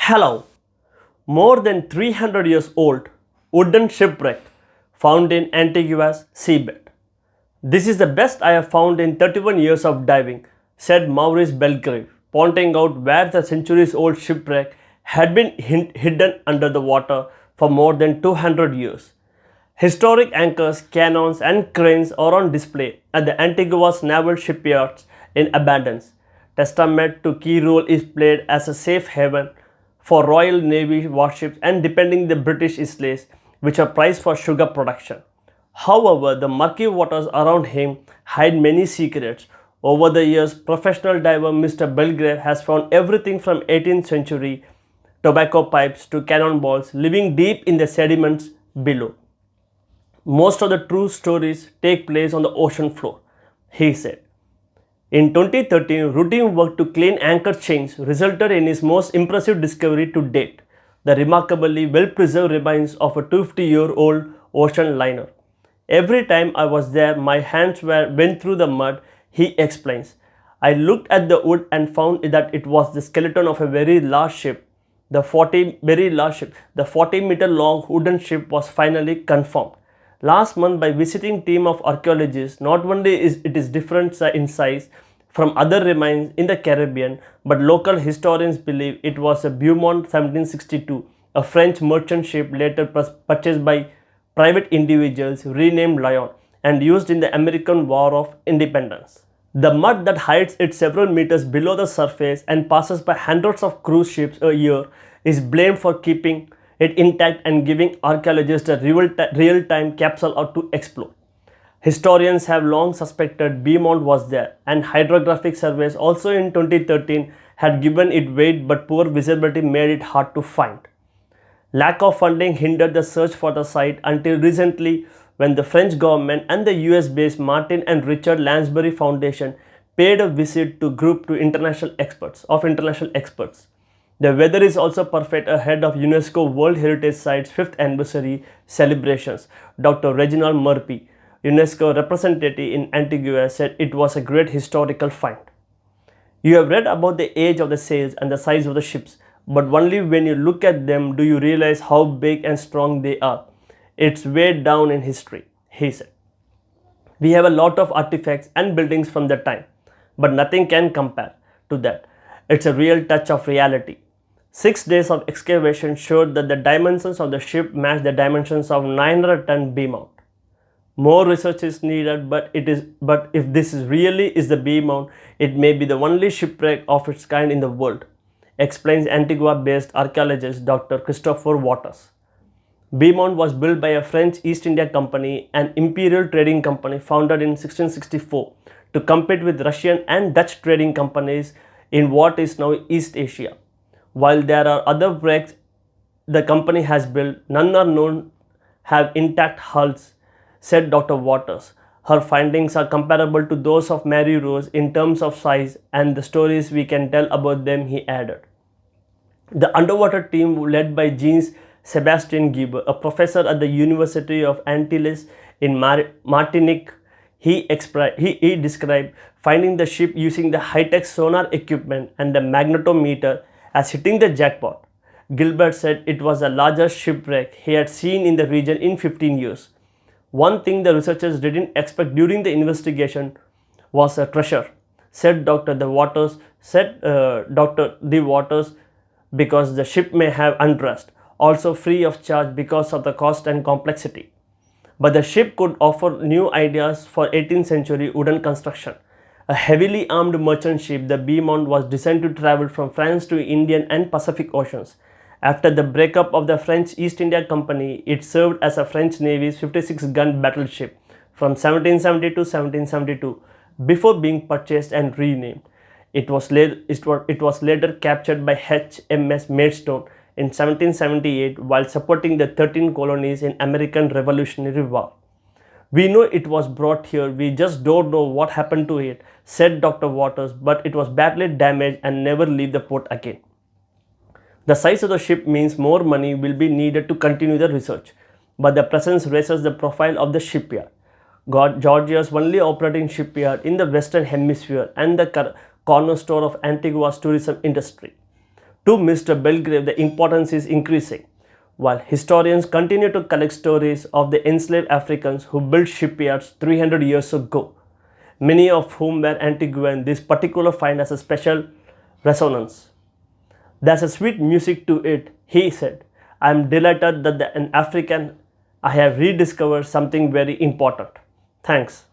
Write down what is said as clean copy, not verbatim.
Hello, more than 300 years old wooden shipwreck found in Antigua's seabed. This is the best I have found in 31 years of diving, said Maurice Belgrave, pointing out where the centuries old shipwreck had been hidden under the water for more than 200 years. Historic anchors, cannons, and cranes are on display at the Antigua's naval shipyards in abundance. Testament to key role is played as a safe haven for Royal Navy warships and depending the British isles, which are prized for sugar production. However, the murky waters around him hide many secrets. Over the years, professional diver Mr. Belgrave has found everything from 18th century tobacco pipes to cannonballs living deep in the sediments below. Most of the true stories take place on the ocean floor, he said. In 2013, routine work to clean anchor chains resulted in his most impressive discovery to date, the remarkably well-preserved remains of a 250-year-old ocean liner. Every time I was there, my hands went through the mud, he explains. I looked at the wood and found that it was the skeleton of a very large ship. The 40-meter long wooden ship was finally confirmed last month by visiting team of archaeologists. Not only is it is different in size from other remains in the Caribbean, but local historians believe it was a Beaumont 1762, a French merchant ship later purchased by private individuals renamed Lion and used in the American War of Independence. The mud that hides it several meters below the surface and passes by hundreds of cruise ships a year is blamed for keeping it intact and giving archaeologists a real-time capsule out to explore. Historians have long suspected Beaumont was there, and hydrographic surveys also in 2013 had given it weight, but poor visibility made it hard to find. Lack of funding hindered the search for the site until recently, when the French government and the US-based Martin and Richard Lansbury Foundation paid a visit to international experts. The weather is also perfect ahead of UNESCO World Heritage Site's 5th anniversary celebrations. Dr. Reginald Murphy, UNESCO representative in Antigua, said it was a great historical find. You have read about the age of the sails and the size of the ships, but only when you look at them do you realize how big and strong they are. It's way down in history, he said. We have a lot of artifacts and buildings from that time, but nothing can compare to that. It's a real touch of reality. 6 days of excavation showed that the dimensions of the ship matched the dimensions of 900-ton Beaumont. More research is needed, but if this really is the Beaumont, it may be the only shipwreck of its kind in the world, explains Antigua-based archaeologist Dr. Christopher Waters. Beaumont was built by a French East India Company, an imperial trading company founded in 1664 to compete with Russian and Dutch trading companies in what is now East Asia. While there are other wrecks the company has built, none are known have intact hulls, said Dr. Waters. Her findings are comparable to those of Mary Rose in terms of size and the stories we can tell about them, he added. The underwater team, led by Jean Sebastian Geber, a professor at the University of Antilles in Martinique, he described finding the ship using the high-tech sonar equipment and the magnetometer as hitting the jackpot. Gilbert said it was the largest shipwreck he had seen in the region in 15 years. One thing the researchers didn't expect during the investigation was a treasure, said Dr. De Waters, because the ship may have undressed, also free of charge because of the cost and complexity. But the ship could offer new ideas for 18th century wooden construction. A heavily armed merchant ship, the Beaumont was designed to travel from France to Indian and Pacific Oceans. After the breakup of the French East India Company, it served as a French Navy's 56-gun battleship from 1770 to 1772 before being purchased and renamed. It was later captured by HMS Maidstone in 1778 while supporting the 13 colonies in American Revolutionary War. We know it was brought here, we just don't know what happened to it, said Dr. Waters, but it was badly damaged and never leave the port again. The size of the ship means more money will be needed to continue the research, but the presence raises the profile of the shipyard. Georgia's only operating shipyard in the Western Hemisphere and the cornerstone of Antigua's tourism industry. To Mr. Belgrave, the importance is increasing. While historians continue to collect stories of the enslaved Africans who built shipyards 300 years ago, many of whom were Antiguan, this particular find has a special resonance. There's a sweet music to it, he said. I am delighted that an African I have rediscovered something very important. Thanks.